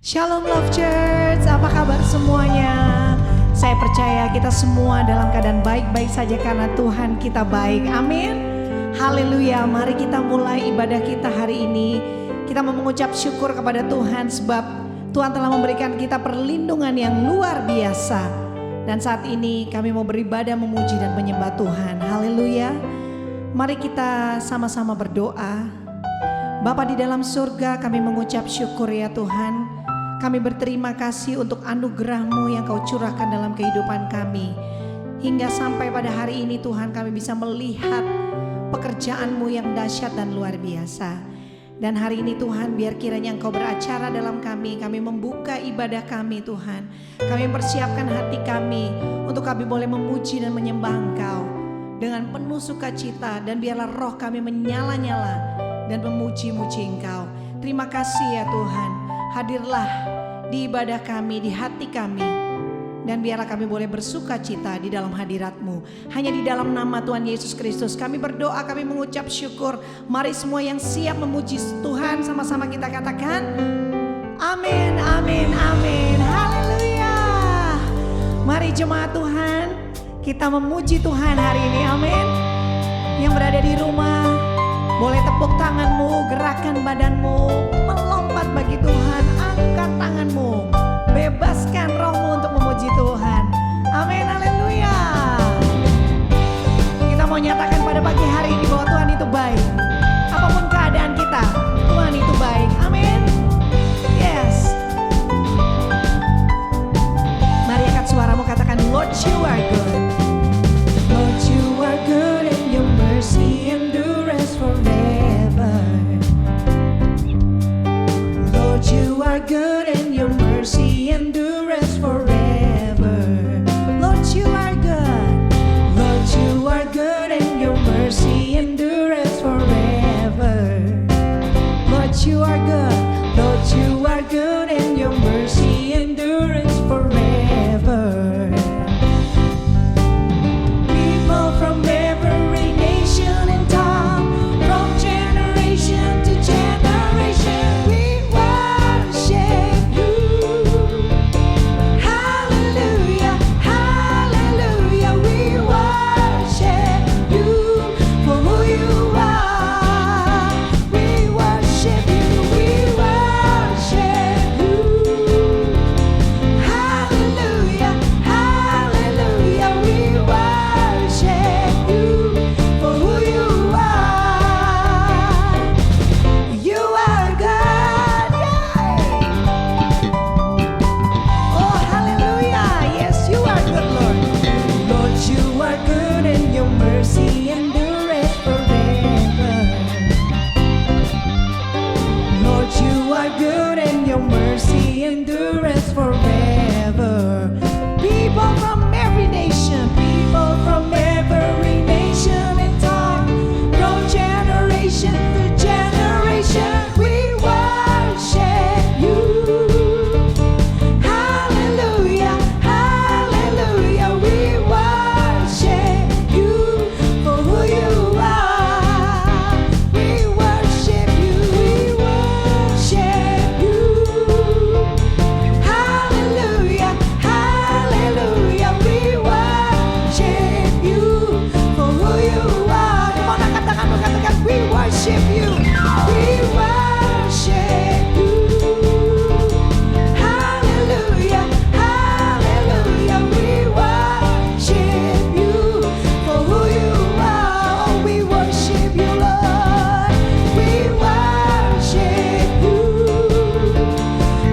Shalom Love Church, apa kabar semuanya? Saya percaya kita semua dalam keadaan baik-baik saja karena Tuhan kita baik, amin. Haleluya, mari kita mulai ibadah kita hari ini. Kita mau mengucap syukur kepada Tuhan sebab Tuhan telah memberikan kita perlindungan yang luar biasa. Dan saat ini kami mau beribadah, memuji dan menyembah Tuhan, haleluya. Mari kita sama-sama berdoa. Bapa di dalam surga, kami mengucap syukur ya Tuhan. Kami berterima kasih untuk anugerah-Mu yang Kau curahkan dalam kehidupan kami. Hingga sampai pada hari ini Tuhan, kami bisa melihat pekerjaan-Mu yang dahsyat dan luar biasa. Dan hari ini Tuhan, biar kiranya Engkau beracara dalam kami. Kami membuka ibadah kami Tuhan. Kami mempersiapkan hati kami untuk kami boleh memuji dan menyembah Engkau dengan penuh sukacita. Dan biarlah roh kami menyala-nyala dan memuji-muji Engkau. Terima kasih ya Tuhan. Hadirlah di ibadah kami, di hati kami. Dan biarlah kami boleh bersuka cita di dalam hadirat-Mu. Hanya di dalam nama Tuhan Yesus Kristus kami berdoa, kami mengucap syukur. Mari semua yang siap memuji Tuhan, sama-sama kita katakan amin, amin, amin. Haleluya. Mari jemaat Tuhan, kita memuji Tuhan hari ini, amin. Yang berada di rumah, boleh tepuk tanganmu, gerakan badanmu, melompat bagi Tuhan, angkat tanganmu, bebaskan rohmu untuk memuji Tuhan. Amin, haleluya. Kita mau nyatakan pada pagi hari ini bahwa Tuhan itu baik. Apapun keadaan kita, Tuhan itu baik. Amin. Yes. Mari angkat suaramu, katakan Lord you are good. Lord you are good and your mercy endures forever. Lord you are good and your mercy endures forever. Lord you are good. Lord you are good and your mercy endures forever. Lord you are good. Lord you are good and your mercy endures forever. People from every nation and tongue, from generation to generation, we worship you. Hallelujah, hallelujah, we worship you for who you are. We worship you, we worship you. Hallelujah, hallelujah, we worship you for who you are. You are God, yay. Oh hallelujah, yes you are good Lord. Lord you are good and your mercy endureth forever. Lord you are good and your mercy endureth forever. People from every nation, people from every nation and tongue, from generation to generation, we worship you. Hallelujah, hallelujah, we worship you for who you are. We worship you, we worship you. Hallelujah, hallelujah, we worship you for who you are. Come on, angkat tanganmu, katakan we worship you, we worship you. Hallelujah, hallelujah, we worship you for who you are. Oh, we worship you, Lord, we worship you.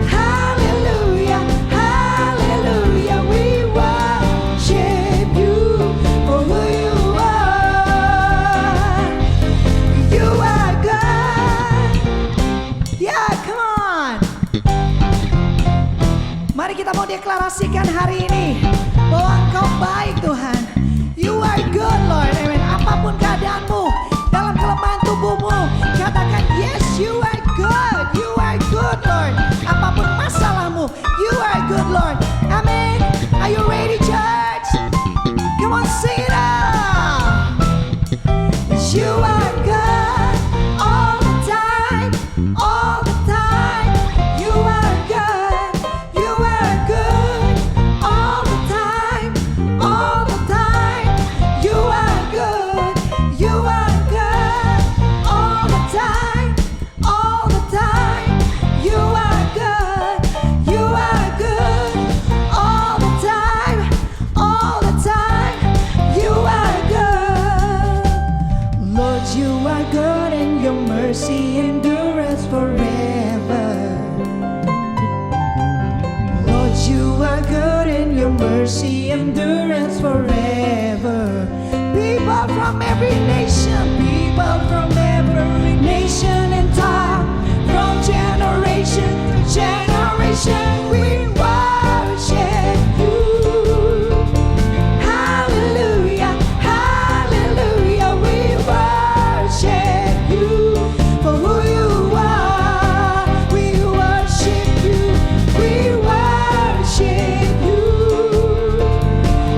Hallelujah, hallelujah, we worship you for who you are. You are God. Yeah, come on. Mari kita mau deklarasikan hari ini bahwa Engkau baik Tuhan. You are good Lord, amen. Apapun keadaanmu, dalam kelemahan tubuhmu, katakan yes you are good. You are good Lord. Apapun masalahmu, you are good Lord. Amen. Are you ready church? Come on, sing it out. You are good all the time, all the time. You are good. mercy endures forever. Lord, you are good and your mercy endures forever. People from every nation, people from every nation and tongue, from generation to generation, we worship you. Hallelujah, hallelujah, we worship you for who you are. We worship you, we worship you.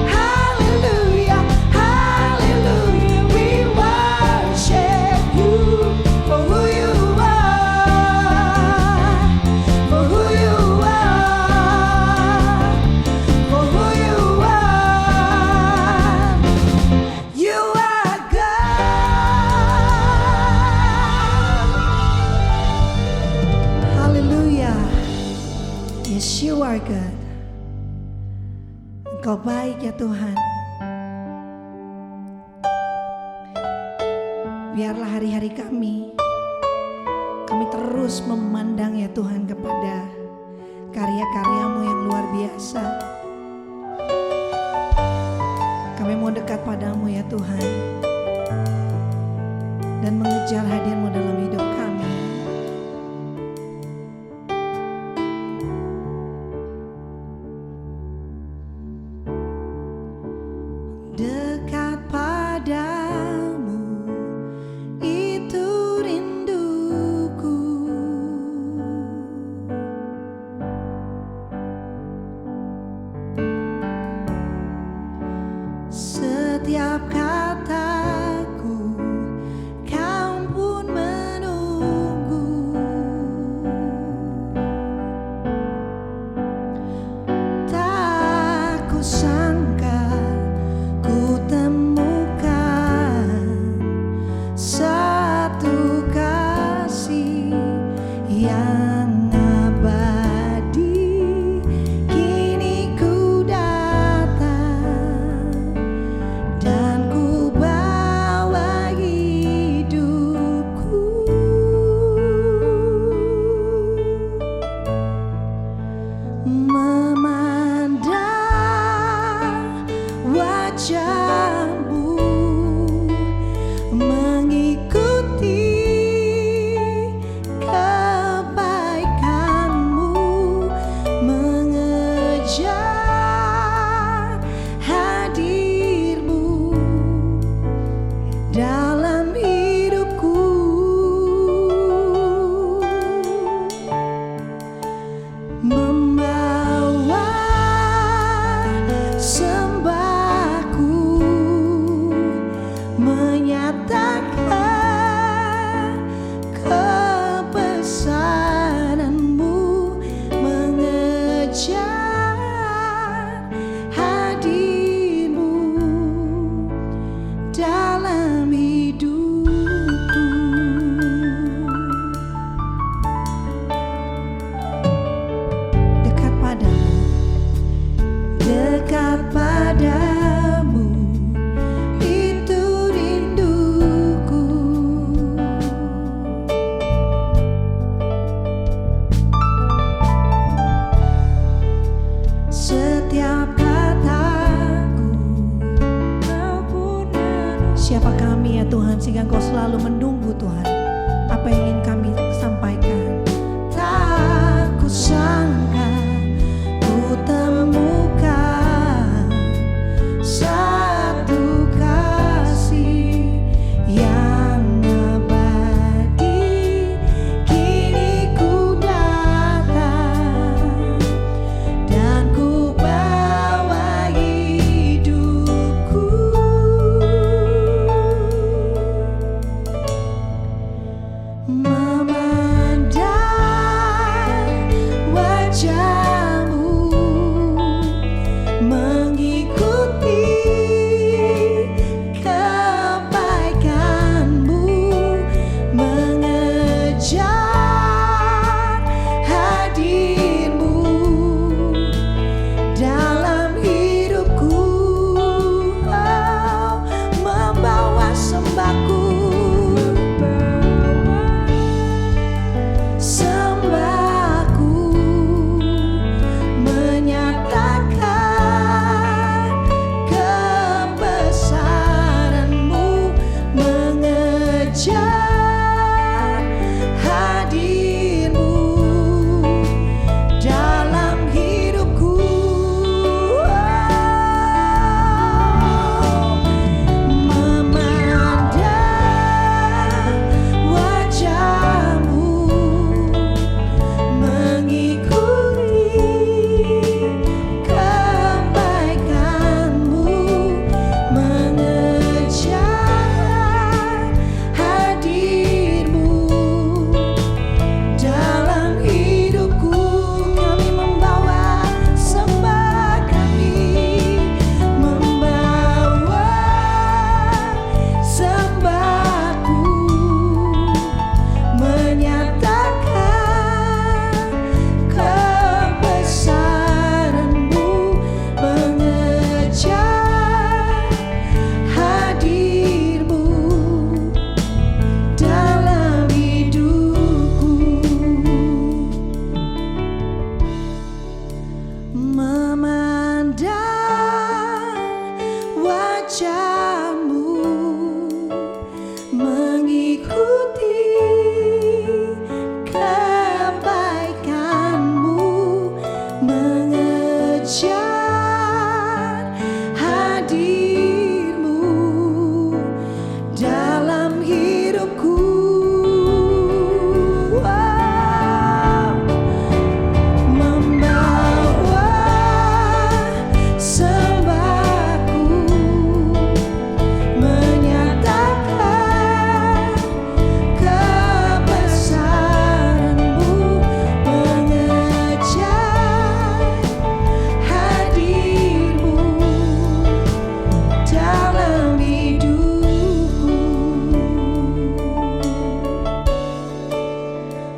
Hallelujah, hallelujah, we worship you for who you are, for who you are, for who you are. You are God. Hallelujah. Yes, you are good. Engkau baik ya Tuhan. Biarlah hari-hari kami terus memandang ya Tuhan kepada karya-karyamu yang luar biasa. Kami mau dekat padamu ya Tuhan, dan mengejar hadirmu dalam hidup kami. Dekat padamu itu rinduku. Setiap kataku kau pun menunggu. Tak kusangka ku temukan satu kasih yang abadi. Kini ku datang dan ku bawa hidupku. Memandang wajahmu, mengikuti kebaikanmu, mengejar hadirmu dalam hidupku. Membawa sembahku, menyatakan kebesaranmu, mengejar hadirmu dalam hidupku. Dekat padamu, dekat padamu itu rinduku. Setiap kataku kau pun menunggu. Siapa kami ya Tuhan sehingga Engkau selalu menunggu Tuhan apa yang ingin kami sampaikan. Tak kusangka ku temukan satu kasih yang abadi. Kini ku datang dan ku bawa hidupku. Memandang wajahmu, mengikuti kebaikanmu, mengejar hadirmu dalam hidupku. Oh, membawa sembahku,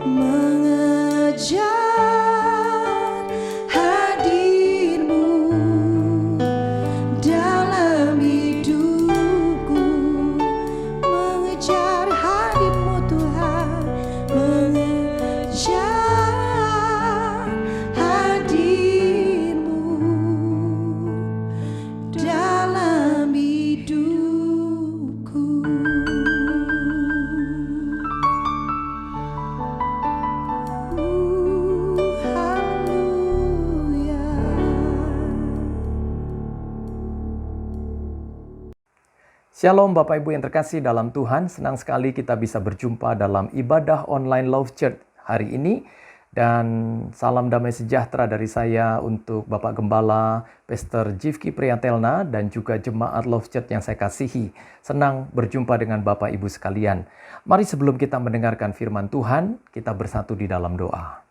mengejar hadir-Mu dalam hidupku, mengejar hadir-Mu Tuhan, mengejar hadir-Mu dalam hidupku. Haleluya. Shalom Bapak Ibu yang terkasih dalam Tuhan, senang sekali kita bisa berjumpa dalam ibadah online Love Church hari ini. Dan salam damai sejahtera dari saya untuk Bapak Gembala, Pastor Jifki Priyatelna, dan juga jemaat Love Church yang saya kasihi. Senang berjumpa dengan Bapak Ibu sekalian. Mari sebelum kita mendengarkan firman Tuhan, kita bersatu di dalam doa.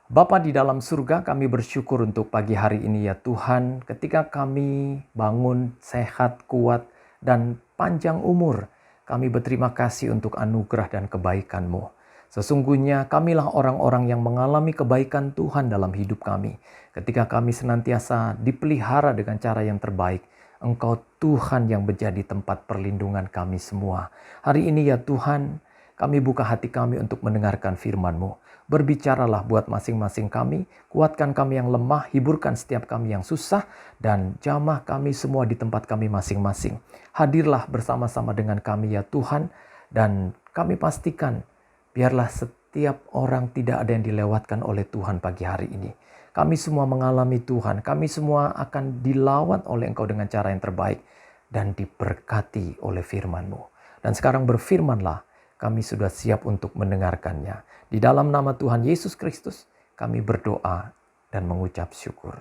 Bapa di dalam surga, kami bersyukur untuk pagi hari ini ya Tuhan, ketika kami bangun sehat, kuat, dan panjang umur. Kami berterima kasih untuk anugerah dan kebaikan-Mu. Sesungguhnya kamilah orang-orang yang mengalami kebaikan Tuhan dalam hidup kami. Ketika kami senantiasa dipelihara dengan cara yang terbaik, Engkau Tuhan yang menjadi tempat perlindungan kami semua. Hari ini ya Tuhan, kami buka hati kami untuk mendengarkan firman-Mu. Berbicaralah buat masing-masing kami, kuatkan kami yang lemah, hiburkan setiap kami yang susah, dan jamah kami semua di tempat kami masing-masing. Hadirlah bersama-sama dengan kami ya Tuhan, dan kami pastikan biarlah setiap orang tidak ada yang dilewatkan oleh Tuhan pagi hari ini. Kami semua mengalami Tuhan, kami semua akan dilawat oleh Engkau dengan cara yang terbaik, dan diberkati oleh firman-Mu. Dan sekarang berfirmanlah, kami sudah siap untuk mendengarkannya. Di dalam nama Tuhan Yesus Kristus, kami berdoa dan mengucap syukur.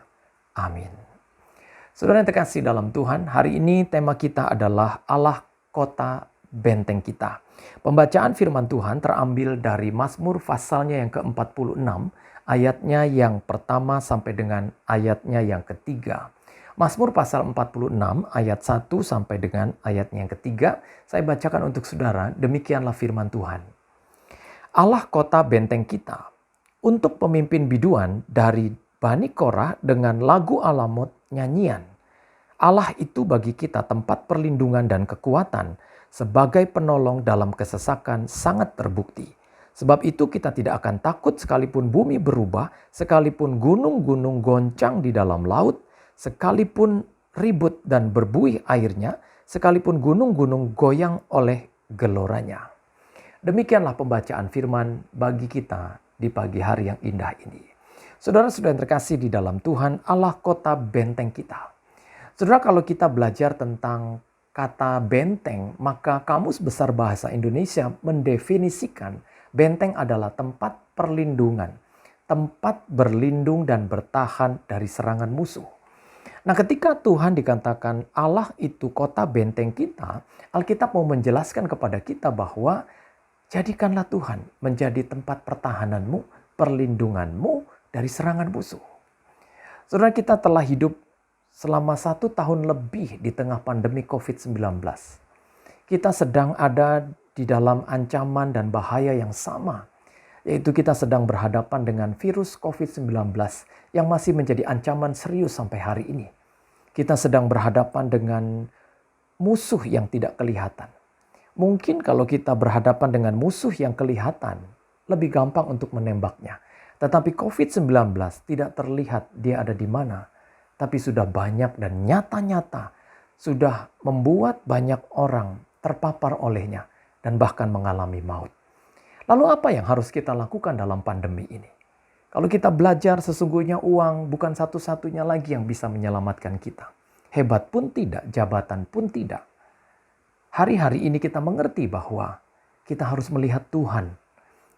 Amin. Saudara yang terkasih dalam Tuhan, hari ini tema kita adalah Allah Kota Benteng Kita. Pembacaan firman Tuhan terambil dari Mazmur pasalnya yang ke-46, ayatnya yang pertama sampai dengan ayatnya yang ketiga. Mazmur pasal 46 ayat 1 sampai dengan ayatnya yang ketiga. Saya bacakan untuk saudara, demikianlah firman Tuhan. Allah kota benteng kita, untuk pemimpin biduan dari Bani Korah dengan lagu alamot nyanyian. Allah itu bagi kita tempat perlindungan dan kekuatan, sebagai penolong dalam kesesakan sangat terbukti. Sebab itu kita tidak akan takut sekalipun bumi berubah, sekalipun gunung-gunung goncang di dalam laut, sekalipun ribut dan berbuih airnya, sekalipun gunung-gunung goyang oleh geloranya. Demikianlah pembacaan firman bagi kita di pagi hari yang indah ini. Saudara-saudara yang terkasih di dalam Tuhan, Allah kota benteng kita. Saudara, kalau kita belajar tentang kata benteng, maka Kamus Besar Bahasa Indonesia mendefinisikan benteng adalah tempat perlindungan, tempat berlindung dan bertahan dari serangan musuh. Nah, ketika Tuhan dikatakan Allah itu kota benteng kita, Alkitab mau menjelaskan kepada kita bahwa jadikanlah Tuhan menjadi tempat pertahananmu, perlindunganmu dari serangan musuh. Saudara, kita telah hidup selama 1 tahun lebih di tengah pandemi COVID-19. Kita sedang ada di dalam ancaman dan bahaya yang sama, yaitu kita sedang berhadapan dengan virus COVID-19 yang masih menjadi ancaman serius sampai hari ini. Kita sedang berhadapan dengan musuh yang tidak kelihatan. Mungkin kalau kita berhadapan dengan musuh yang kelihatan, lebih gampang untuk menembaknya. Tetapi COVID-19 tidak terlihat dia ada di mana, tapi sudah banyak dan nyata-nyata sudah membuat banyak orang terpapar olehnya dan bahkan mengalami maut. Lalu apa yang harus kita lakukan dalam pandemi ini? Kalau kita belajar, sesungguhnya uang bukan satu-satunya lagi yang bisa menyelamatkan kita. Hebat pun tidak, jabatan pun tidak. Hari-hari ini kita mengerti bahwa kita harus melihat Tuhan.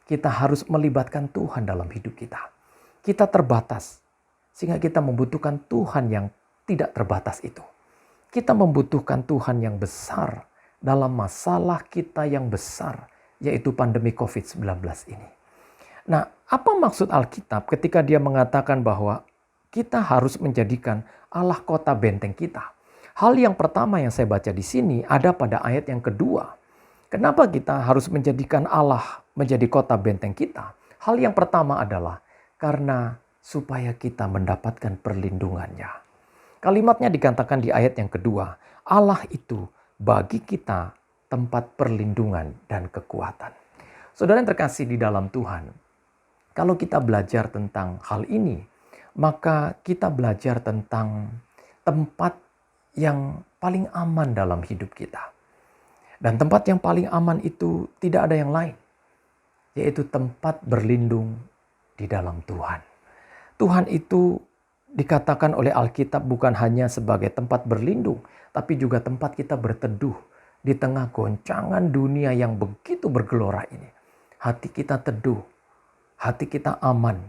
Kita harus melibatkan Tuhan dalam hidup kita. Kita terbatas, sehingga kita membutuhkan Tuhan yang tidak terbatas itu. Kita membutuhkan Tuhan yang besar dalam masalah kita yang besar, yaitu pandemi COVID-19 ini. Nah, apa maksud Alkitab ketika dia mengatakan bahwa kita harus menjadikan Allah kota benteng kita? Hal yang pertama yang saya baca di sini ada pada ayat yang kedua. Kenapa kita harus menjadikan Allah menjadi kota benteng kita? Hal yang pertama adalah karena supaya kita mendapatkan perlindungannya. Kalimatnya dikatakan di ayat yang kedua, Allah itu bagi kita tempat perlindungan dan kekuatan. Saudara yang terkasih di dalam Tuhan, kalau kita belajar tentang hal ini, maka kita belajar tentang tempat yang paling aman dalam hidup kita. Dan tempat yang paling aman itu tidak ada yang lain, yaitu tempat berlindung di dalam Tuhan. Tuhan itu dikatakan oleh Alkitab bukan hanya sebagai tempat berlindung, tapi juga tempat kita berteduh di tengah goncangan dunia yang begitu bergelora ini. Hati kita teduh, hati kita aman.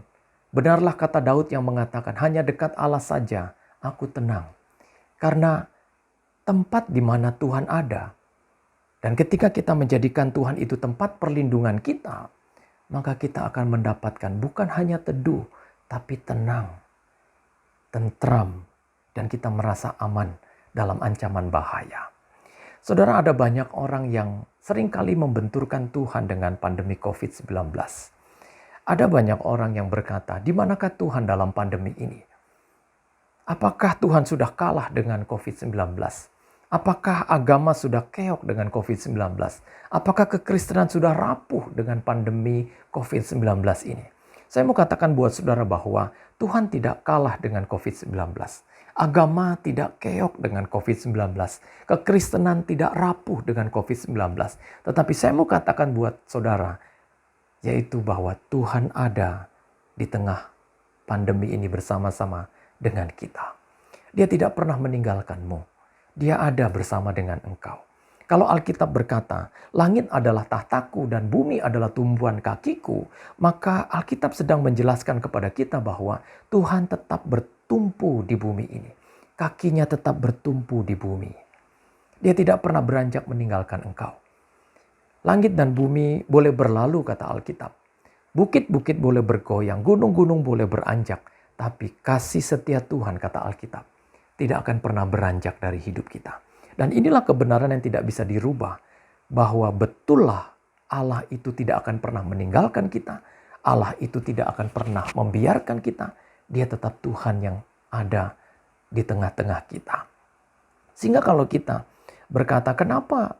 Benarlah kata Daud yang mengatakan, hanya dekat Allah saja aku tenang. Karena tempat di mana Tuhan ada, dan ketika kita menjadikan Tuhan itu tempat perlindungan kita, maka kita akan mendapatkan bukan hanya teduh, tapi tenang, tentram, dan kita merasa aman dalam ancaman bahaya. Saudara, ada banyak orang yang seringkali membenturkan Tuhan dengan pandemi COVID-19. Ada banyak orang yang berkata, di manakah Tuhan dalam pandemi ini? Apakah Tuhan sudah kalah dengan COVID-19? Apakah agama sudah keok dengan COVID-19? Apakah kekristenan sudah rapuh dengan pandemi COVID-19 ini? Saya mau katakan buat saudara bahwa Tuhan tidak kalah dengan COVID-19. Agama tidak keok dengan COVID-19. Kekristenan tidak rapuh dengan COVID-19. Tetapi saya mau katakan buat saudara, yaitu bahwa Tuhan ada di tengah pandemi ini bersama-sama dengan kita. Dia tidak pernah meninggalkanmu. Dia ada bersama dengan engkau. Kalau Alkitab berkata, langit adalah tahtaku dan bumi adalah tumbuhan kakiku, maka Alkitab sedang menjelaskan kepada kita bahwa Tuhan tetap bertumpu di bumi ini. Kakinya tetap bertumpu di bumi. Dia tidak pernah beranjak meninggalkan engkau. Langit dan bumi boleh berlalu, kata Alkitab. Bukit-bukit boleh bergoyang, gunung-gunung boleh beranjak. Tapi kasih setia Tuhan, kata Alkitab, tidak akan pernah beranjak dari hidup kita. Dan inilah kebenaran yang tidak bisa dirubah. Bahwa betullah Allah itu tidak akan pernah meninggalkan kita. Allah itu tidak akan pernah membiarkan kita. Dia tetap Tuhan yang ada di tengah-tengah kita. Sehingga kalau kita berkata, kenapa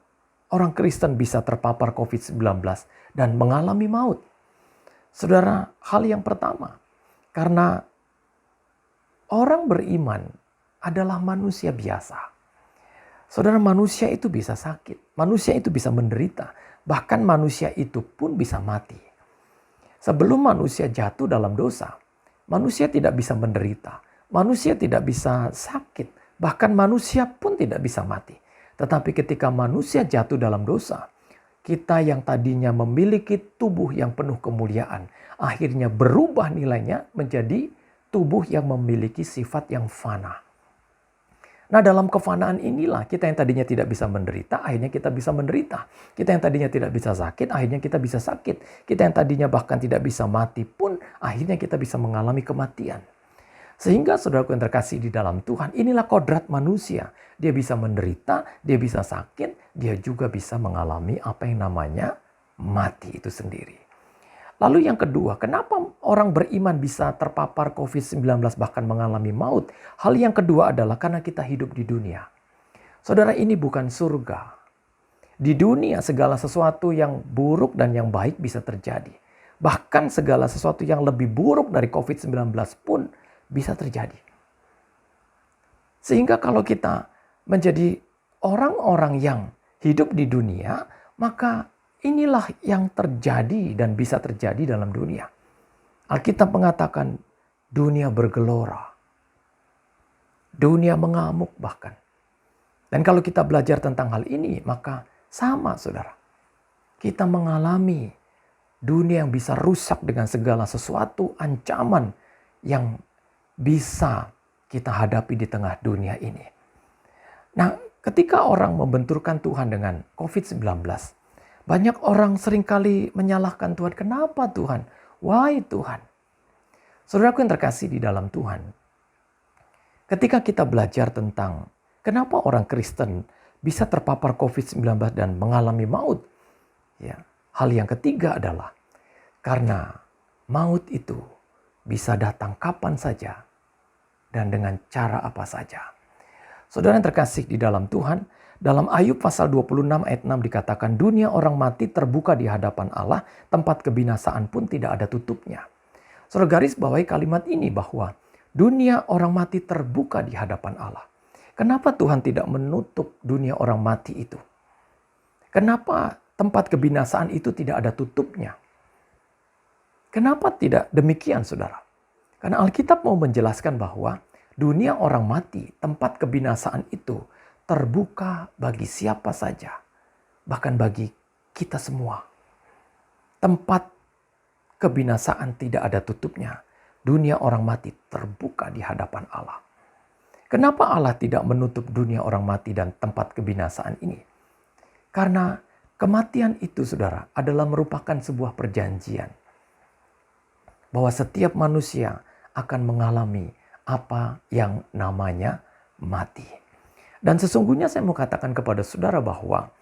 orang Kristen bisa terpapar COVID-19 dan mengalami maut? Saudara, hal yang pertama, karena orang beriman adalah manusia biasa. Saudara, manusia itu bisa sakit, manusia itu bisa menderita, bahkan manusia itu pun bisa mati. Sebelum manusia jatuh dalam dosa, manusia tidak bisa menderita, manusia tidak bisa sakit, bahkan manusia pun tidak bisa mati. Tetapi ketika manusia jatuh dalam dosa, kita yang tadinya memiliki tubuh yang penuh kemuliaan, akhirnya berubah nilainya menjadi tubuh yang memiliki sifat yang fana. Nah, dalam kefanaan inilah kita yang tadinya tidak bisa menderita, akhirnya kita bisa menderita. Kita yang tadinya tidak bisa sakit, akhirnya kita bisa sakit. Kita yang tadinya bahkan tidak bisa mati pun, akhirnya kita bisa mengalami kematian. Sehingga saudaraku yang terkasih di dalam Tuhan, inilah kodrat manusia. Dia bisa menderita, dia bisa sakit, dia juga bisa mengalami apa yang namanya mati itu sendiri. Lalu yang kedua, kenapa orang beriman bisa terpapar COVID-19 bahkan mengalami maut? Hal yang kedua adalah karena kita hidup di dunia. Saudara, ini bukan surga. Di dunia segala sesuatu yang buruk dan yang baik bisa terjadi. Bahkan segala sesuatu yang lebih buruk dari COVID-19 pun bisa terjadi. Sehingga kalau kita menjadi orang-orang yang hidup di dunia, maka inilah yang terjadi dan bisa terjadi dalam dunia. Alkitab mengatakan dunia bergelora. Dunia mengamuk bahkan. Dan kalau kita belajar tentang hal ini, maka sama saudara. Kita mengalami dunia yang bisa rusak dengan segala sesuatu ancaman yang bisa kita hadapi di tengah dunia ini. Nah, ketika orang membenturkan Tuhan dengan COVID-19, banyak orang seringkali menyalahkan Tuhan. Kenapa Tuhan? Why Tuhan? Saudaraku yang terkasih di dalam Tuhan. Ketika kita belajar tentang kenapa orang Kristen bisa terpapar COVID-19 dan mengalami maut. Ya, hal yang ketiga adalah karena maut itu bisa datang kapan saja dan dengan cara apa saja. Saudara yang terkasih di dalam Tuhan, dalam Ayub pasal 26 ayat 6 dikatakan, dunia orang mati terbuka di hadapan Allah, tempat kebinasaan pun tidak ada tutupnya. Saudara garis bawahi kalimat ini bahwa dunia orang mati terbuka di hadapan Allah. Kenapa Tuhan tidak menutup dunia orang mati itu? Kenapa tempat kebinasaan itu tidak ada tutupnya? Kenapa tidak demikian, saudara? Karena Alkitab mau menjelaskan bahwa dunia orang mati, tempat kebinasaan itu terbuka bagi siapa saja, bahkan bagi kita semua. Tempat kebinasaan tidak ada tutupnya. Dunia orang mati terbuka di hadapan Allah. Kenapa Allah tidak menutup dunia orang mati dan tempat kebinasaan ini? Karena kematian itu, saudara, adalah merupakan sebuah perjanjian bahwa setiap manusia akan mengalami apa yang namanya mati. Dan sesungguhnya saya mau katakan kepada saudara bahwa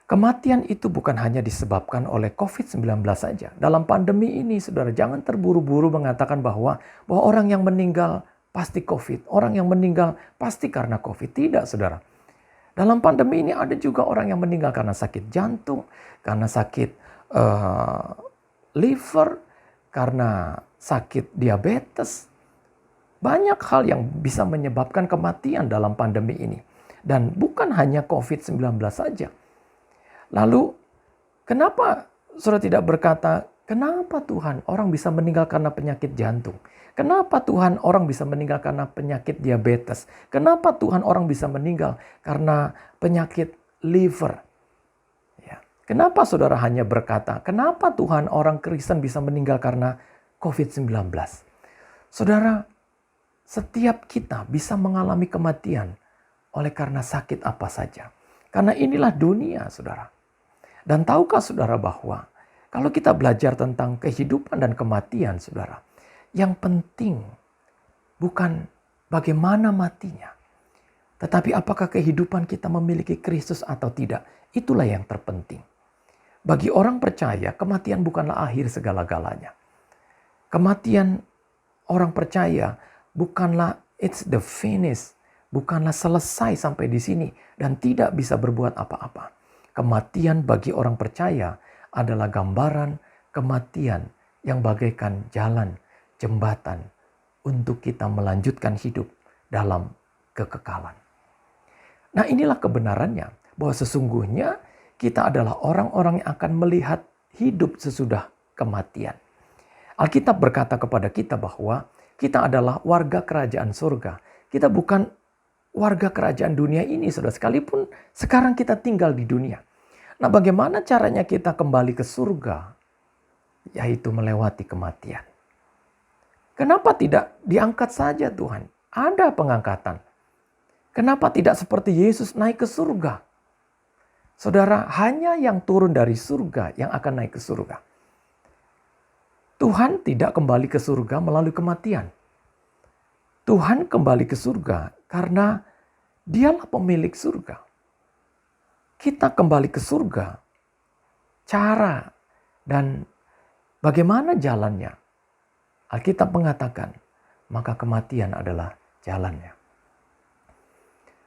kematian itu bukan hanya disebabkan oleh COVID-19 saja. Dalam pandemi ini, saudara, jangan terburu-buru mengatakan bahwa orang yang meninggal pasti COVID. Orang yang meninggal pasti karena COVID. Tidak, saudara. Dalam pandemi ini ada juga orang yang meninggal karena sakit jantung, karena sakit liver, karena sakit diabetes. Banyak hal yang bisa menyebabkan kematian dalam pandemi ini. Dan bukan hanya COVID-19 saja. Lalu, kenapa saudara tidak berkata, kenapa Tuhan orang bisa meninggal karena penyakit jantung? Kenapa Tuhan orang bisa meninggal karena penyakit diabetes? Kenapa Tuhan orang bisa meninggal karena penyakit liver? Ya. Kenapa saudara hanya berkata, kenapa Tuhan orang Kristen bisa meninggal karena COVID-19? Saudara, setiap kita bisa mengalami kematian oleh karena sakit apa saja. Karena inilah dunia, saudara. Dan tahukah saudara bahwa kalau kita belajar tentang kehidupan dan kematian, saudara, yang penting bukan bagaimana matinya, tetapi apakah kehidupan kita memiliki Kristus atau tidak. Itulah yang terpenting. Bagi orang percaya, kematian bukanlah akhir segala-galanya. Kematian orang percaya bukanlah it's the finish, bukanlah selesai sampai di sini dan tidak bisa berbuat apa-apa. Kematian bagi orang percaya adalah gambaran kematian yang bagaikan jalan, jembatan untuk kita melanjutkan hidup dalam kekekalan. Nah, inilah kebenarannya bahwa sesungguhnya kita adalah orang-orang yang akan melihat hidup sesudah kematian. Alkitab berkata kepada kita bahwa kita adalah warga kerajaan surga. Kita bukan warga kerajaan dunia ini, saudara, sekalipun sekarang kita tinggal di dunia. Nah, bagaimana caranya kita kembali ke surga? Yaitu melewati kematian. Kenapa tidak diangkat saja Tuhan? Ada pengangkatan. Kenapa tidak seperti Yesus naik ke surga? Saudara, hanya yang turun dari surga yang akan naik ke surga. Tuhan tidak kembali ke surga melalui kematian. Tuhan kembali ke surga karena Dialah pemilik surga. Kita kembali ke surga. Cara dan bagaimana jalannya? Alkitab mengatakan, maka kematian adalah jalannya.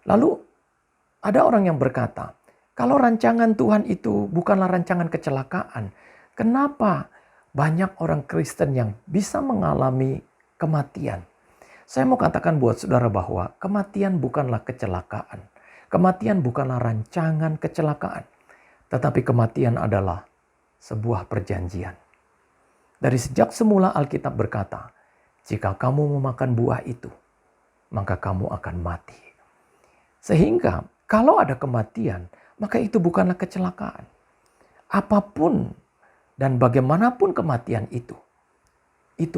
Lalu ada orang yang berkata, kalau rancangan Tuhan itu bukanlah rancangan kecelakaan, kenapa banyak orang Kristen yang bisa mengalami kematian? Saya mau katakan buat saudara bahwa kematian bukanlah kecelakaan. Kematian bukanlah rancangan kecelakaan. Tetapi kematian adalah sebuah perjanjian. Dari sejak semula Alkitab berkata, jika kamu memakan buah itu, maka kamu akan mati. Sehingga kalau ada kematian, maka itu bukanlah kecelakaan. Apapun dan bagaimanapun kematian itu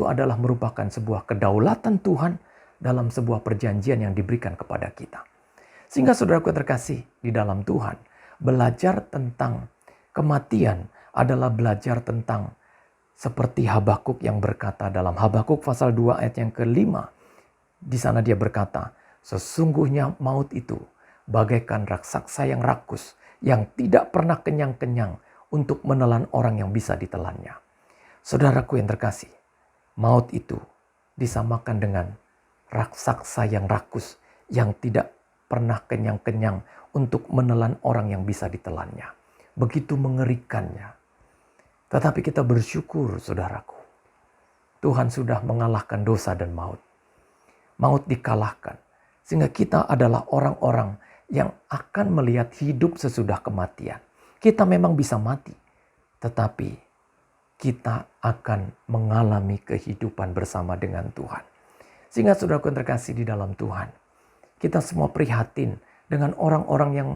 adalah merupakan sebuah kedaulatan Tuhan dalam sebuah perjanjian yang diberikan kepada kita. Sehingga saudaraku terkasih di dalam Tuhan, belajar tentang kematian adalah belajar tentang seperti Habakuk yang berkata dalam Habakuk pasal 2 ayat yang ke-5. Di sana dia berkata, sesungguhnya maut itu bagaikan raksasa yang rakus, yang tidak pernah kenyang-kenyang, untuk menelan orang yang bisa ditelannya. Saudaraku yang terkasih, maut itu disamakan dengan raksasa yang rakus yang tidak pernah kenyang-kenyang untuk menelan orang yang bisa ditelannya. Begitu mengerikannya. Tetapi kita bersyukur, saudaraku. Tuhan sudah mengalahkan dosa dan maut. Maut dikalahkan. Sehingga kita adalah orang-orang yang akan melihat hidup sesudah kematian. Kita memang bisa mati, tetapi kita akan mengalami kehidupan bersama dengan Tuhan. Sehingga saudaraku yang terkasih di dalam Tuhan, kita semua prihatin dengan orang-orang yang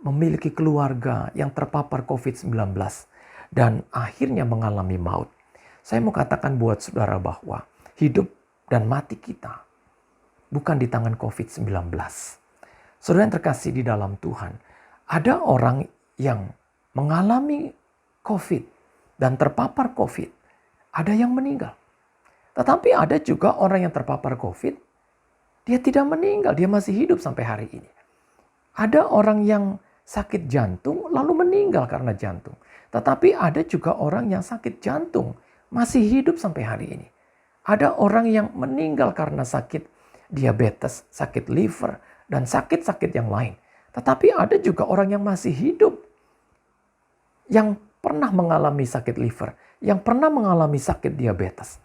memiliki keluarga yang terpapar COVID-19 dan akhirnya mengalami maut. Saya mau katakan buat saudara bahwa hidup dan mati kita bukan di tangan COVID-19. Saudara yang terkasih di dalam Tuhan, ada orang yang mengalami COVID dan terpapar COVID, ada yang meninggal. Tetapi ada juga orang yang terpapar COVID, dia tidak meninggal, dia masih hidup sampai hari ini. Ada orang yang sakit jantung lalu meninggal karena jantung. Tetapi ada juga orang yang sakit jantung masih hidup sampai hari ini. Ada orang yang meninggal karena sakit diabetes, sakit liver, dan sakit-sakit yang lain. Tetapi ada juga orang yang masih hidup, yang pernah mengalami sakit liver, yang pernah mengalami sakit diabetes.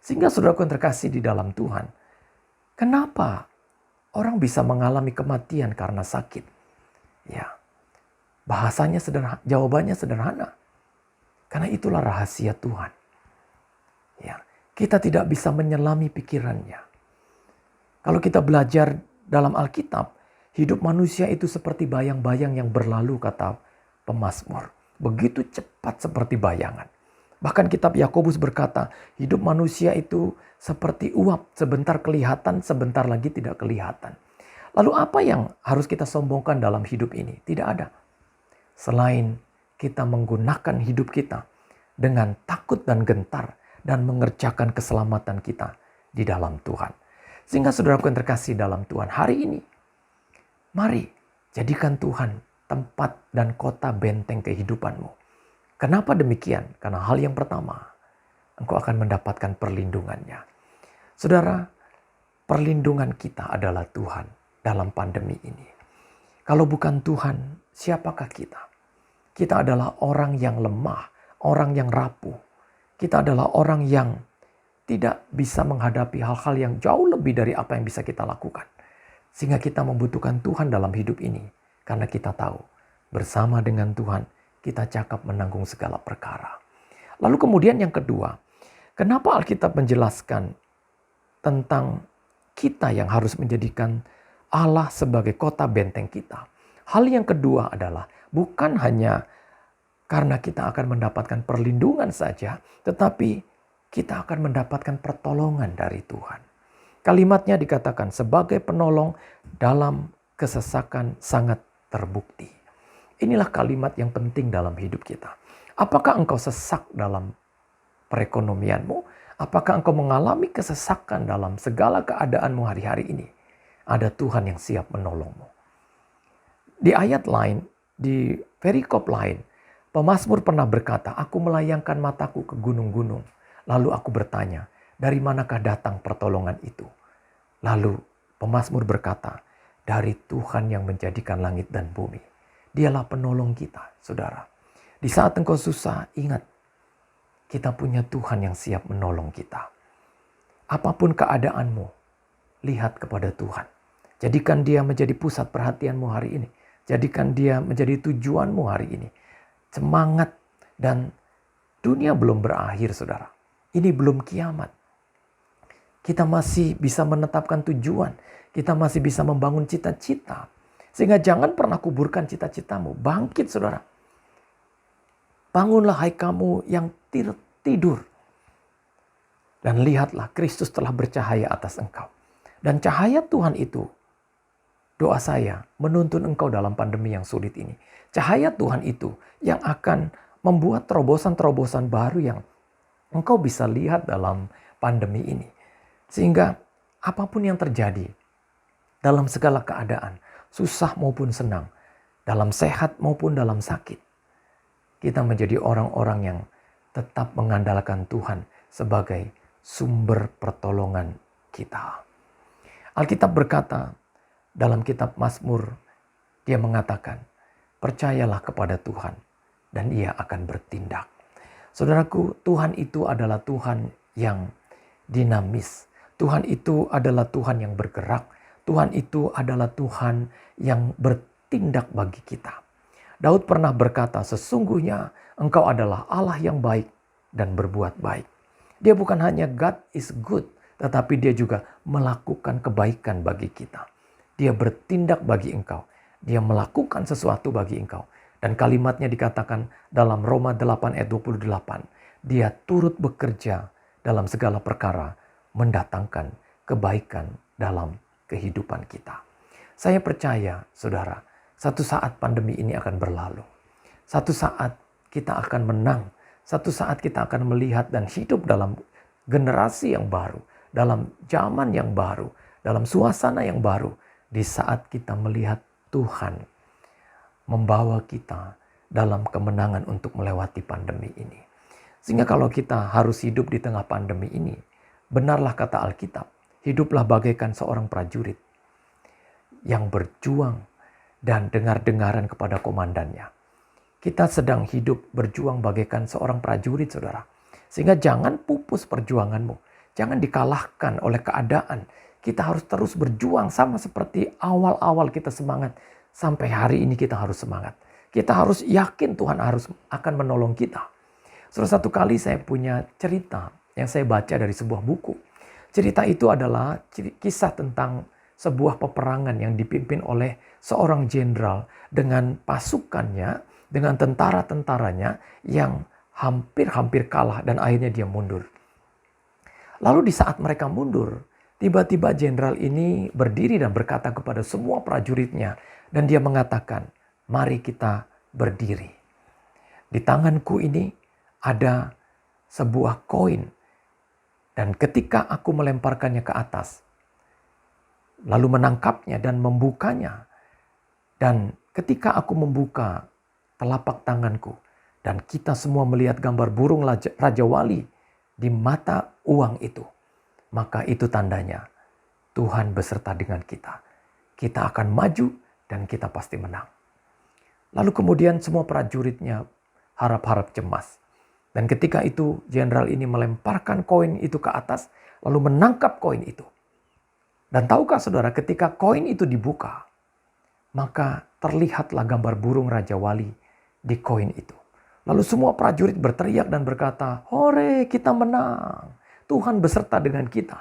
Sehingga saudaraku yang terkasih di dalam Tuhan, kenapa orang bisa mengalami kematian karena sakit? Ya, bahasanya sederhana, jawabannya sederhana. Karena itulah rahasia Tuhan. Ya, kita tidak bisa menyelami pikirannya. Kalau kita belajar dalam Alkitab, hidup manusia itu seperti bayang-bayang yang berlalu, kata pemazmur. Begitu cepat seperti bayangan. Bahkan kitab Yakobus berkata, hidup manusia itu seperti uap, sebentar kelihatan, sebentar lagi tidak kelihatan. Lalu apa yang harus kita sombongkan dalam hidup ini? Tidak ada. Selain kita menggunakan hidup kita dengan takut dan gentar dan mengerjakan keselamatan kita di dalam Tuhan. Sehingga saudaraku yang terkasih dalam Tuhan, hari ini, mari jadikan Tuhan tempat dan kota benteng kehidupanmu. Kenapa demikian? Karena hal yang pertama, engkau akan mendapatkan perlindungannya. Saudara, perlindungan kita adalah Tuhan dalam pandemi ini. Kalau bukan Tuhan, siapakah kita? Kita adalah orang yang lemah, orang yang rapuh. Kita adalah orang yang tidak bisa menghadapi hal-hal yang jauh lebih dari apa yang bisa kita lakukan. Sehingga kita membutuhkan Tuhan dalam hidup ini. Karena kita tahu bersama dengan Tuhan kita cakap menanggung segala perkara. Lalu kemudian yang kedua, kenapa Alkitab menjelaskan tentang kita yang harus menjadikan Allah sebagai kota benteng kita? Hal yang kedua adalah bukan hanya karena kita akan mendapatkan perlindungan saja, tetapi kita akan mendapatkan pertolongan dari Tuhan. Kalimatnya dikatakan sebagai penolong dalam kesesakan sangat terbukti. Inilah kalimat yang penting dalam hidup kita. Apakah engkau sesak dalam perekonomianmu? Apakah engkau mengalami kesesakan dalam segala keadaanmu hari-hari ini? Ada Tuhan yang siap menolongmu. Di ayat lain, di perikop lain, pemazmur pernah berkata, aku melayangkan mataku ke gunung-gunung. Lalu aku bertanya, dari manakah datang pertolongan itu? Lalu pemazmur berkata, dari Tuhan yang menjadikan langit dan bumi. Dialah penolong kita, saudara. Di saat engkau susah, ingat, kita punya Tuhan yang siap menolong kita. Apapun keadaanmu, lihat kepada Tuhan. Jadikan dia menjadi pusat perhatianmu hari ini. Jadikan dia menjadi tujuanmu hari ini. Semangat, dan dunia belum berakhir, saudara. Ini belum kiamat. Kita masih bisa menetapkan tujuan. Kita masih bisa membangun cita-cita. Sehingga jangan pernah kuburkan cita-citamu. Bangkit, saudara. Bangunlah hai kamu yang tidur. Dan lihatlah Kristus telah bercahaya atas engkau. Dan cahaya Tuhan itu, doa saya, menuntun engkau dalam pandemi yang sulit ini. Cahaya Tuhan itu yang akan membuat terobosan-terobosan baru yang engkau bisa lihat dalam pandemi ini. Sehingga apapun yang terjadi, dalam segala keadaan, susah maupun senang, dalam sehat maupun dalam sakit, kita menjadi orang-orang yang tetap mengandalkan Tuhan sebagai sumber pertolongan kita. Alkitab berkata dalam kitab Mazmur, dia mengatakan, percayalah kepada Tuhan dan ia akan bertindak. Saudaraku, Tuhan itu adalah Tuhan yang dinamis. Tuhan itu adalah Tuhan yang bergerak. Tuhan itu adalah Tuhan yang bertindak bagi kita. Daud pernah berkata, sesungguhnya engkau adalah Allah yang baik dan berbuat baik. Dia bukan hanya God is good, tetapi dia juga melakukan kebaikan bagi kita. Dia bertindak bagi engkau. Dia melakukan sesuatu bagi engkau. Dan kalimatnya dikatakan dalam Roma 8 ayat 28. Dia turut bekerja dalam segala perkara, mendatangkan kebaikan dalam kehidupan kita. Saya percaya, saudara, satu saat pandemi ini akan berlalu. Satu saat kita akan menang. Satu saat kita akan melihat dan hidup dalam generasi yang baru. Dalam zaman yang baru. Dalam suasana yang baru. Di saat kita melihat Tuhan membawa kita dalam kemenangan untuk melewati pandemi ini. Sehingga kalau kita harus hidup di tengah pandemi ini, benarlah kata Alkitab, hiduplah bagaikan seorang prajurit yang berjuang dan dengar-dengaran kepada komandannya. Kita sedang hidup berjuang bagaikan seorang prajurit, saudara. Sehingga jangan pupus perjuanganmu. Jangan dikalahkan oleh keadaan. Kita harus terus berjuang sama seperti awal-awal kita semangat. Sampai hari ini kita harus semangat. Kita harus yakin Tuhan akan menolong kita. Satu kali saya punya cerita yang saya baca dari sebuah buku. Cerita itu adalah kisah tentang sebuah peperangan yang dipimpin oleh seorang jenderal dengan pasukannya, dengan tentara-tentaranya yang hampir-hampir kalah dan akhirnya dia mundur. Lalu di saat mereka mundur, tiba-tiba jenderal ini berdiri dan berkata kepada semua prajuritnya dan dia mengatakan, mari kita berdiri. Di tanganku ini ada sebuah koin dan ketika aku melemparkannya ke atas, lalu menangkapnya dan membukanya, dan ketika aku membuka telapak tanganku dan kita semua melihat gambar burung Raja Wali di mata uang itu, maka itu tandanya Tuhan beserta dengan kita. Kita akan maju dan kita pasti menang. Lalu kemudian semua prajuritnya harap-harap cemas. Dan ketika itu jenderal ini melemparkan koin itu ke atas, lalu menangkap koin itu. Dan tahukah saudara, ketika koin itu dibuka, maka terlihatlah gambar burung Raja Wali di koin itu. Lalu semua prajurit berteriak dan berkata, hore, kita menang. Tuhan beserta dengan kita.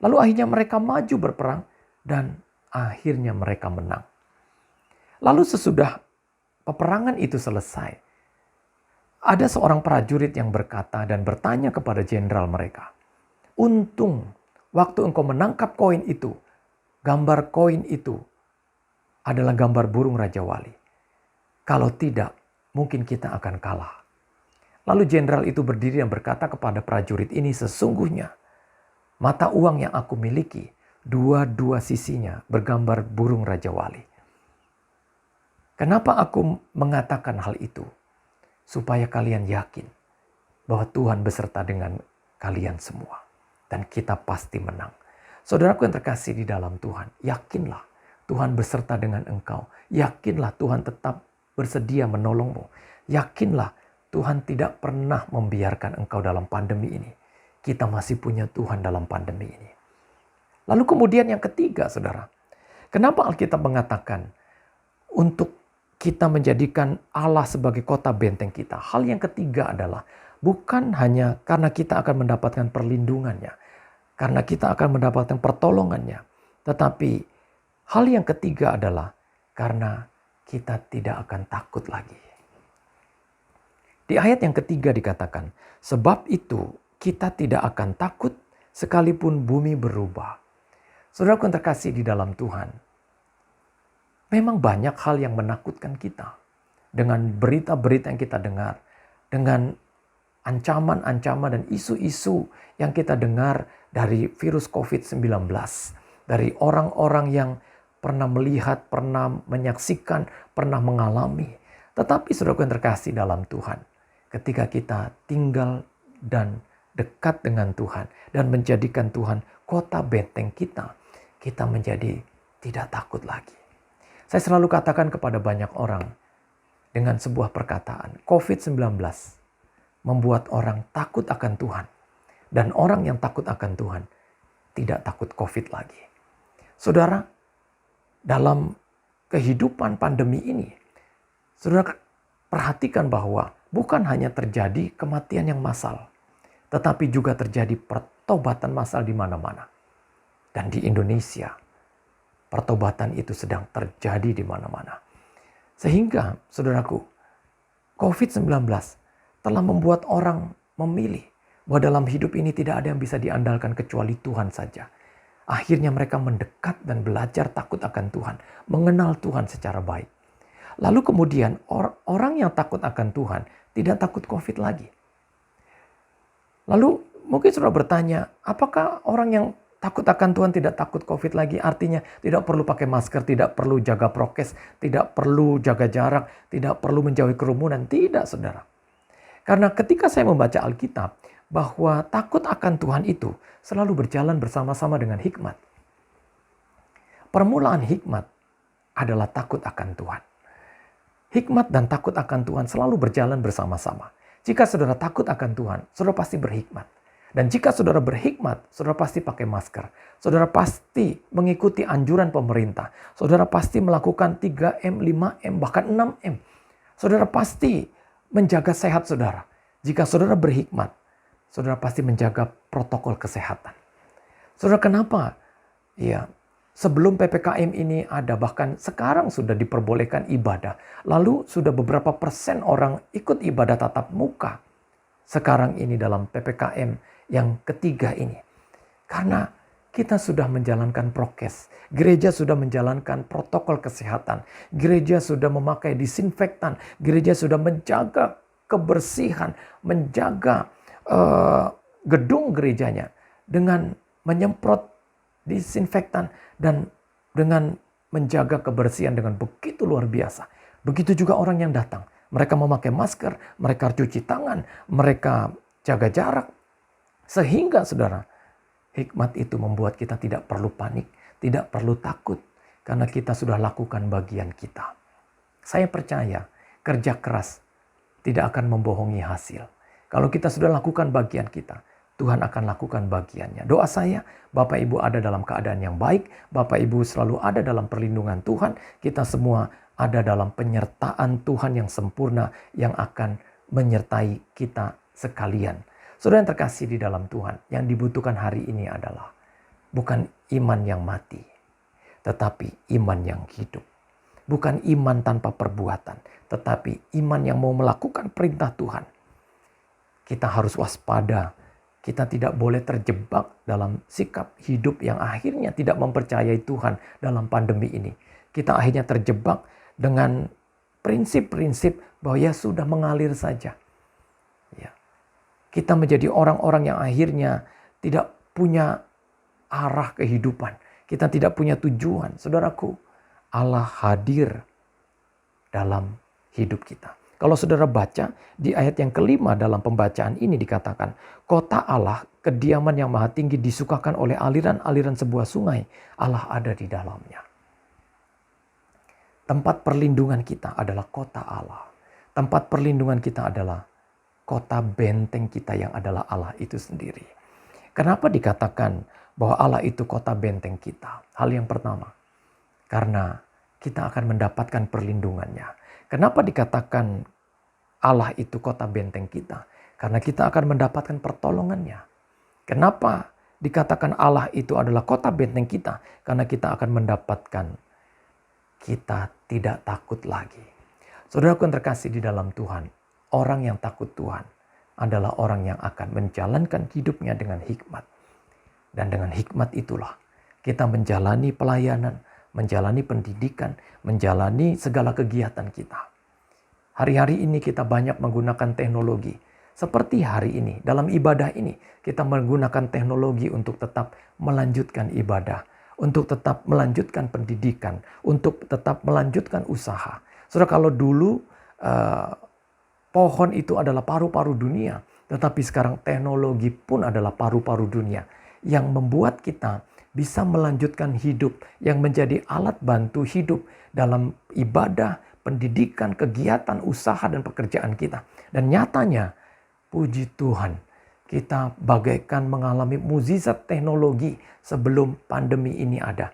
Lalu akhirnya mereka maju berperang dan akhirnya mereka menang. Lalu sesudah peperangan itu selesai, ada seorang prajurit yang berkata dan bertanya kepada jenderal mereka, untung waktu engkau menangkap koin itu, gambar koin itu adalah gambar burung Raja Wali. Kalau tidak, mungkin kita akan kalah. Lalu jenderal itu berdiri dan berkata kepada prajurit ini, sesungguhnya mata uang yang aku miliki, dua-dua sisinya bergambar burung Raja Wali. Kenapa aku mengatakan hal itu? Supaya kalian yakin bahwa Tuhan beserta dengan kalian semua. Dan kita pasti menang. Saudaraku yang terkasih di dalam Tuhan, yakinlah Tuhan beserta dengan engkau. Yakinlah Tuhan tetap bersedia menolongmu. Yakinlah Tuhan tidak pernah membiarkan engkau dalam pandemi ini. Kita masih punya Tuhan dalam pandemi ini. Lalu kemudian yang ketiga, saudara. Kenapa Alkitab mengatakan untuk kita menjadikan Allah sebagai kota benteng kita? Hal yang ketiga adalah bukan hanya karena kita akan mendapatkan perlindungannya, karena kita akan mendapatkan pertolongannya, tetapi hal yang ketiga adalah karena kita tidak akan takut lagi. Di ayat yang ketiga dikatakan, sebab itu kita tidak akan takut sekalipun bumi berubah. Saudaraku yang terkasih di dalam Tuhan, memang banyak hal yang menakutkan kita. Dengan berita-berita yang kita dengar. Dengan ancaman-ancaman dan isu-isu yang kita dengar dari virus COVID-19. Dari orang-orang yang pernah melihat, pernah menyaksikan, pernah mengalami. Tetapi saudaraku yang terkasih dalam Tuhan, ketika kita tinggal dan dekat dengan Tuhan dan menjadikan Tuhan kota benteng kita, kita menjadi tidak takut lagi. Saya selalu katakan kepada banyak orang dengan sebuah perkataan, COVID-19 membuat orang takut akan Tuhan. Dan orang yang takut akan Tuhan tidak takut COVID lagi. Saudara, dalam kehidupan pandemi ini, saudara perhatikan bahwa bukan hanya terjadi kematian yang massal, tetapi juga terjadi pertobatan massal di mana-mana. Dan di Indonesia, pertobatan itu sedang terjadi di mana-mana. Sehingga, saudaraku, COVID-19 telah membuat orang memilih bahwa dalam hidup ini tidak ada yang bisa diandalkan kecuali Tuhan saja. Akhirnya mereka mendekat dan belajar takut akan Tuhan, mengenal Tuhan secara baik. Lalu kemudian orang yang takut akan Tuhan tidak takut COVID lagi. Lalu mungkin saudara bertanya, apakah orang yang takut akan Tuhan tidak takut COVID lagi? Artinya tidak perlu pakai masker, tidak perlu jaga prokes, tidak perlu jaga jarak, tidak perlu menjauhi kerumunan. Tidak, saudara. Karena ketika saya membaca Alkitab, bahwa takut akan Tuhan itu selalu berjalan bersama-sama dengan hikmat. Permulaan hikmat adalah takut akan Tuhan. Hikmat dan takut akan Tuhan selalu berjalan bersama-sama. Jika saudara takut akan Tuhan, saudara pasti berhikmat. Dan jika saudara berhikmat, saudara pasti pakai masker. Saudara pasti mengikuti anjuran pemerintah. Saudara pasti melakukan 3M, 5M, bahkan 6M. Saudara pasti menjaga sehat saudara. Jika saudara berhikmat, saudara pasti menjaga protokol kesehatan. Saudara, kenapa? Ya, sebelum PPKM ini ada, bahkan sekarang sudah diperbolehkan ibadah. Lalu sudah beberapa persen orang ikut ibadah tatap muka. Sekarang ini dalam PPKM yang ketiga ini. Karena kita sudah menjalankan prokes. Gereja sudah menjalankan protokol kesehatan. Gereja sudah memakai disinfektan. Gereja sudah menjaga kebersihan, menjaga gedung gerejanya dengan menyemprot disinfektan dan dengan menjaga kebersihan dengan begitu luar biasa. Begitu juga orang yang datang. Mereka memakai masker, mereka cuci tangan, mereka jaga jarak. Sehingga saudara, hikmat itu membuat kita tidak perlu panik, tidak perlu takut. Karena kita sudah lakukan bagian kita. Saya percaya kerja keras tidak akan membohongi hasil. Kalau kita sudah lakukan bagian kita, Tuhan akan lakukan bagiannya. Doa saya, Bapak Ibu ada dalam keadaan yang baik, Bapak Ibu selalu ada dalam perlindungan Tuhan, kita semua ada dalam penyertaan Tuhan yang sempurna yang akan menyertai kita sekalian. Saudara yang terkasih di dalam Tuhan, yang dibutuhkan hari ini adalah bukan iman yang mati, tetapi iman yang hidup. Bukan iman tanpa perbuatan, tetapi iman yang mau melakukan perintah Tuhan. Kita harus waspada. Kita tidak boleh terjebak dalam sikap hidup yang akhirnya tidak mempercayai Tuhan dalam pandemi ini. Kita akhirnya terjebak dengan prinsip-prinsip bahwa ya sudah mengalir saja. Ya. Kita menjadi orang-orang yang akhirnya tidak punya arah kehidupan. Kita tidak punya tujuan. Saudaraku, Allah hadir dalam hidup kita. Kalau saudara baca di ayat yang kelima dalam pembacaan ini dikatakan, kota Allah, kediaman yang maha tinggi disukakan oleh aliran-aliran sebuah sungai. Allah ada di dalamnya. Tempat perlindungan kita adalah kota Allah. Tempat perlindungan kita adalah kota benteng kita yang adalah Allah itu sendiri. Kenapa dikatakan bahwa Allah itu kota benteng kita? Hal yang pertama, karena kita akan mendapatkan perlindungannya. Kenapa dikatakan Allah itu kota benteng kita? Karena kita akan mendapatkan pertolongannya. Kenapa dikatakan Allah itu adalah kota benteng kita? Karena kita akan mendapatkan, kita tidak takut lagi. Saudaraku yang terkasih di dalam Tuhan, orang yang takut Tuhan adalah orang yang akan menjalankan hidupnya dengan hikmat. Dan dengan hikmat itulah kita menjalani pelayanan, menjalani pendidikan, menjalani segala kegiatan kita. Hari-hari ini kita banyak menggunakan teknologi. Seperti hari ini, dalam ibadah ini, kita menggunakan teknologi untuk tetap melanjutkan ibadah, untuk tetap melanjutkan pendidikan, untuk tetap melanjutkan usaha. Saudara, kalau dulu eh, pohon itu adalah paru-paru dunia, tetapi sekarang teknologi pun adalah paru-paru dunia yang membuat kita bisa melanjutkan hidup, yang menjadi alat bantu hidup dalam ibadah, pendidikan, kegiatan, usaha, dan pekerjaan kita. Dan nyatanya, puji Tuhan, kita bagaikan mengalami mukjizat teknologi sebelum pandemi ini ada.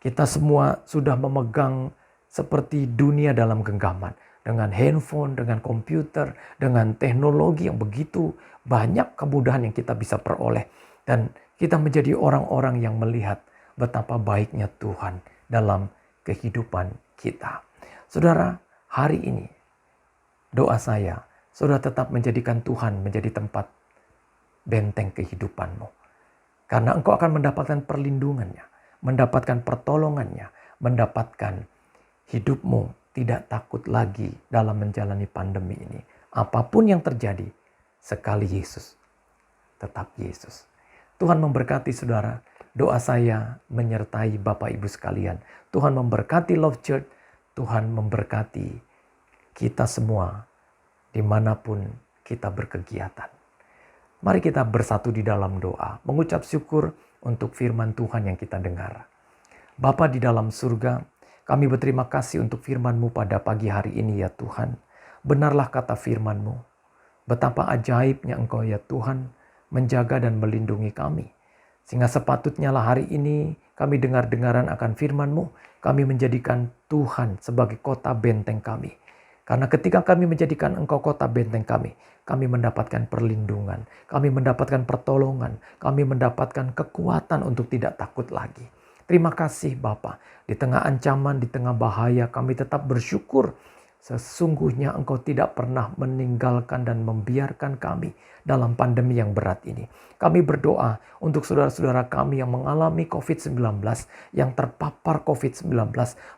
Kita semua sudah memegang seperti dunia dalam genggaman. Dengan handphone, dengan komputer, dengan teknologi yang begitu banyak kemudahan yang kita bisa peroleh. Dan kita menjadi orang-orang yang melihat betapa baiknya Tuhan dalam kehidupan kita. Saudara, hari ini doa saya, saudara tetap menjadikan Tuhan menjadi tempat benteng kehidupanmu. Karena engkau akan mendapatkan perlindungannya, mendapatkan pertolongannya, mendapatkan hidupmu tidak takut lagi dalam menjalani pandemi ini. Apapun yang terjadi, sekali Yesus, tetap Yesus. Tuhan memberkati saudara. Doa saya menyertai Bapak Ibu sekalian. Tuhan memberkati Love Church. Tuhan memberkati kita semua dimanapun kita berkegiatan. Mari kita bersatu di dalam doa, mengucap syukur untuk firman Tuhan yang kita dengar. Bapa di dalam surga, kami berterima kasih untuk firman-Mu pada pagi hari ini ya Tuhan. Benarlah kata firman-Mu. Betapa ajaibnya Engkau ya Tuhan menjaga dan melindungi kami. Sehingga sepatutnya lah hari ini kami dengar-dengaran akan firman-Mu. Kami menjadikan Tuhan sebagai kota benteng kami. Karena ketika kami menjadikan Engkau kota benteng kami mendapatkan perlindungan. Kami mendapatkan pertolongan. Kami mendapatkan kekuatan untuk tidak takut lagi. Terima kasih Bapa. Di tengah ancaman, di tengah bahaya kami tetap bersyukur. Sesungguhnya Engkau tidak pernah meninggalkan dan membiarkan kami dalam pandemi yang berat ini. Kami berdoa untuk saudara-saudara kami yang mengalami COVID-19, yang terpapar COVID-19.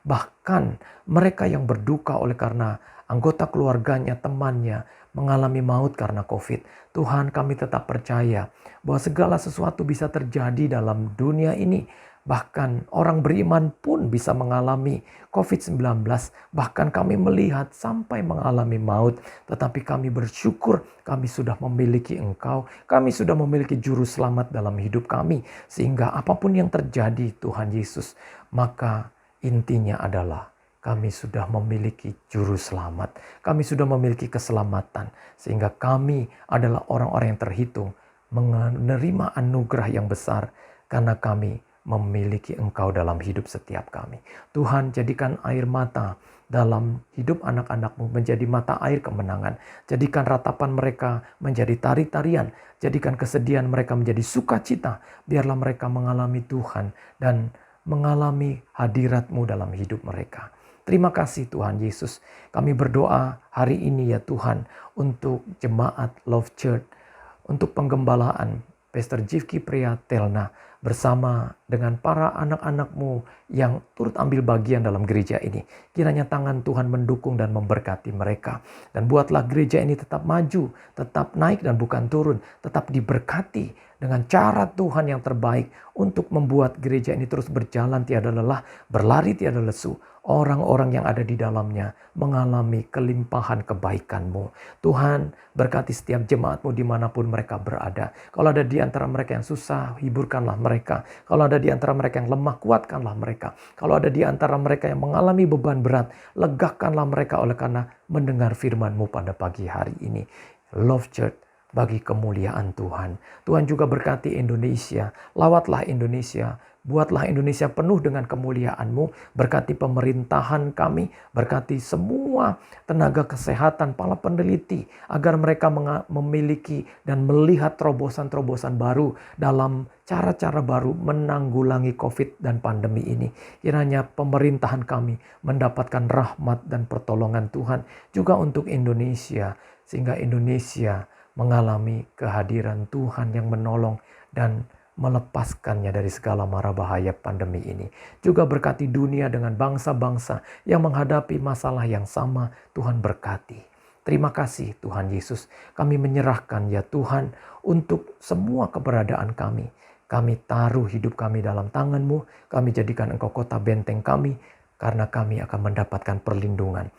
Bahkan mereka yang berduka oleh karena anggota keluarganya, temannya mengalami maut karena COVID. Tuhan, kami tetap percaya bahwa segala sesuatu bisa terjadi dalam dunia ini. Bahkan orang beriman pun bisa mengalami COVID-19. Bahkan kami melihat sampai mengalami maut. Tetapi kami bersyukur kami sudah memiliki Engkau. Kami sudah memiliki juru selamat dalam hidup kami. Sehingga apapun yang terjadi Tuhan Yesus. Maka intinya adalah kami sudah memiliki juru selamat. Kami sudah memiliki keselamatan. Sehingga kami adalah orang-orang yang terhitung menerima anugerah yang besar. Karena kami memiliki Engkau dalam hidup setiap kami. Tuhan, jadikan air mata dalam hidup anak-anak-Mu menjadi mata air kemenangan. Jadikan ratapan mereka menjadi tari-tarian. Jadikan kesedihan mereka menjadi sukacita. Biarlah mereka mengalami Tuhan dan mengalami hadirat-Mu dalam hidup mereka. Terima kasih Tuhan Yesus. Kami berdoa hari ini ya Tuhan untuk jemaat Love Church, untuk penggembalaan Pastor Jivki Priyatelna bersama dengan para anak-anak-Mu yang turut ambil bagian dalam gereja ini. Kiranya tangan Tuhan mendukung dan memberkati mereka. Dan buatlah gereja ini tetap maju, tetap naik dan bukan turun. Tetap diberkati dengan cara Tuhan yang terbaik untuk membuat gereja ini terus berjalan tiada lelah, berlari tiada lesu. Orang-orang yang ada di dalamnya mengalami kelimpahan kebaikan-Mu. Tuhan, berkati setiap jemaat-Mu dimanapun mereka berada. Kalau ada di antara mereka yang susah, hiburkanlah mereka. Kalau ada di antara mereka yang lemah, kuatkanlah mereka. Kalau ada di antara mereka yang mengalami beban berat, legakanlah mereka oleh karena mendengar firman-Mu pada pagi hari ini. Love Church, bagi kemuliaan Tuhan. Tuhan juga berkati Indonesia. Lawatlah Indonesia. Buatlah Indonesia penuh dengan kemuliaan-Mu. Berkati pemerintahan kami. Berkati semua tenaga kesehatan, para peneliti. Agar mereka memiliki dan melihat terobosan-terobosan baru dalam cara-cara baru menanggulangi COVID dan pandemi ini. Kiranya pemerintahan kami mendapatkan rahmat dan pertolongan Tuhan. Juga untuk Indonesia. Sehingga Indonesia mengalami kehadiran Tuhan yang menolong dan melepaskannya dari segala mara bahaya pandemi ini. Juga berkati dunia dengan bangsa-bangsa yang menghadapi masalah yang sama. Tuhan berkati. Terima kasih Tuhan Yesus. Kami menyerahkan ya Tuhan untuk semua keberadaan kami. Kami taruh hidup kami dalam tangan-Mu. Kami jadikan Engkau kota benteng kami. Karena kami akan mendapatkan perlindungan,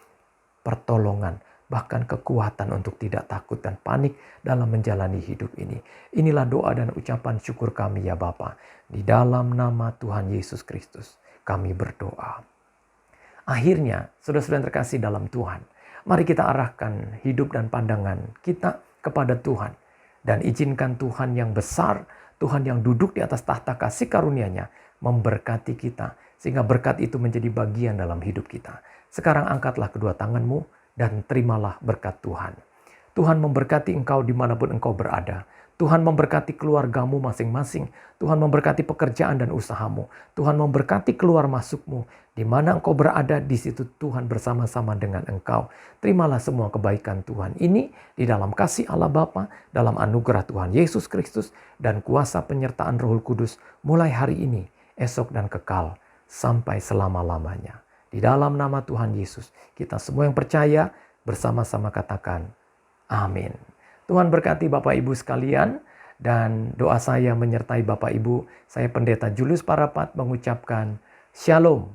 pertolongan, bahkan kekuatan untuk tidak takut dan panik dalam menjalani hidup ini. Inilah doa dan ucapan syukur kami ya Bapa. Di dalam nama Tuhan Yesus Kristus kami berdoa. Akhirnya, saudara-saudara yang terkasih dalam Tuhan, mari kita arahkan hidup dan pandangan kita kepada Tuhan. Dan izinkan Tuhan yang besar, Tuhan yang duduk di atas tahta kasih karunia-Nya, memberkati kita. Sehingga berkat itu menjadi bagian dalam hidup kita. Sekarang angkatlah kedua tanganmu dan terimalah berkat Tuhan. Tuhan memberkati engkau dimanapun engkau berada. Tuhan memberkati keluargamu masing-masing. Tuhan memberkati pekerjaan dan usahamu. Tuhan memberkati keluar masukmu. Di mana engkau berada, di situ Tuhan bersama-sama dengan engkau. Terimalah semua kebaikan Tuhan ini di dalam kasih Allah Bapa, dalam anugerah Tuhan Yesus Kristus, dan kuasa penyertaan Roh Kudus mulai hari ini, esok dan kekal, sampai selama-lamanya. Di dalam nama Tuhan Yesus, kita semua yang percaya bersama-sama katakan, amin. Tuhan berkati Bapak Ibu sekalian, dan doa saya menyertai Bapak Ibu. Saya Pendeta Julius Parapat mengucapkan Shalom.